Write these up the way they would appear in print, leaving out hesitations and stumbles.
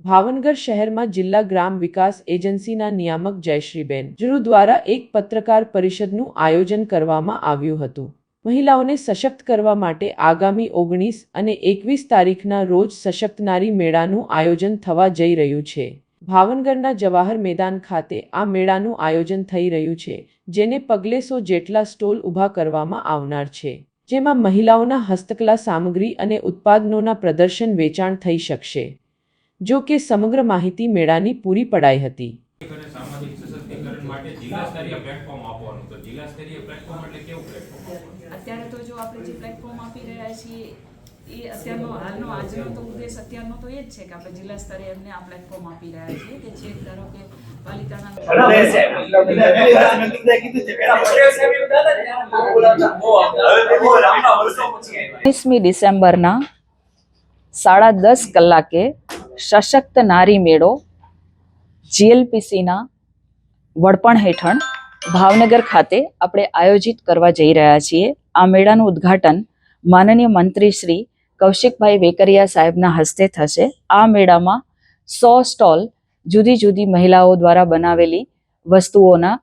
ભાવનગર શહેરમાં જિલ્લા ગ્રામ વિકાસ એજન્સીના નિયામક જયશ્રીબેન જરુ દ્વારા એક પત્રકાર પરિષદનું આયોજન કરવામાં આવ્યું હતું। મહિલાઓને સશક્ત કરવા માટે આગામી 19 અને 21 તારીખના રોજ સશક્ત નારી મેળાનું આયોજન થવા જઈ રહ્યું છે। ભાવનગરના જવાહર મેદાન ખાતે આ મેળાનું આયોજન થઈ રહ્યું છે, જેને પગલે 100 જેટલા સ્ટોલ ઊભા કરવામાં આવનાર છે, જેમાં મહિલાઓના હસ્તકલા સામગ્રી અને ઉત્પાદનોના પ્રદર્શન વેચાણ થઈ શકશે। જો કે સમગ્ર માહિતી મેળાની પૂરી પડાઈ હતી। સામાજિક સશક્તિકરણ માટે જિલ્લા સ્તરીય પ્લેટફોર્મ આપવાનું તો જિલ્લા સ્તરીય પ્લેટફોર્મ એટલે કેવું પ્લેટફોર્મ? અત્યારે તો જો આપણે જે પ્લેટફોર્મ આપી રહ્યા છીએ એ અત્યારનો હાલનો આજનો તો ઉદ્દેશ અત્યારનો તો એ જ છે કે આપણે જિલ્લા સ્તરે એમને આ પ્લેટફોર્મ આપી રહ્યા છીએ કે જે ધારો કે પાલિતાણા 19મી ડિસેમ્બરના 10:30 કલાકે સશક્ત નારી મેળો જીએલપીસીના વડપણ હેઠળ ભાવનગર ખાતે આપણે આયોજિત કરવા જઈ રહ્યા છીએ। આ મેળાનું ઉદ્ઘાટન માનનીય મંત્રી શ્રી કૌશિકભાઈ વેકરિયા સાહેબના હસ્તે થશે। આ મેળામાં 100 સ્ટોલ જુદી જુદી મહિલાઓ દ્વારા બનાવેલી વસ્તુઓના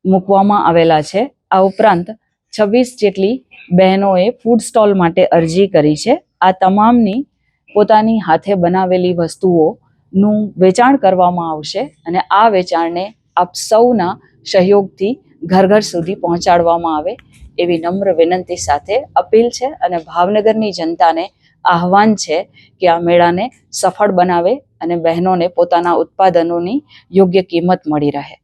મૂકવામાં આવેલા છે। આ ઉપરાંત 26 જેટલી બહેનોએ ફૂડ સ્ટોલ માટે અરજી કરી છે। આ તમામની પોતાની હાથે બનાવેલી વસ્તુઓનું વેચાણ કરવામાં આવશે અને આ વેચાણને આપ સૌના સહયોગથી ઘર ઘર સુધી પહોંચાડવામાં આવે એવી નમ્ર વિનંતી સાથે અપીલ છે અને ભાવનગરની જનતાને આહવાન છે કે આ મેળાને સફળ બનાવે અને બહેનોને પોતાના ઉત્પાદનોની યોગ્ય કિંમત મળી રહે।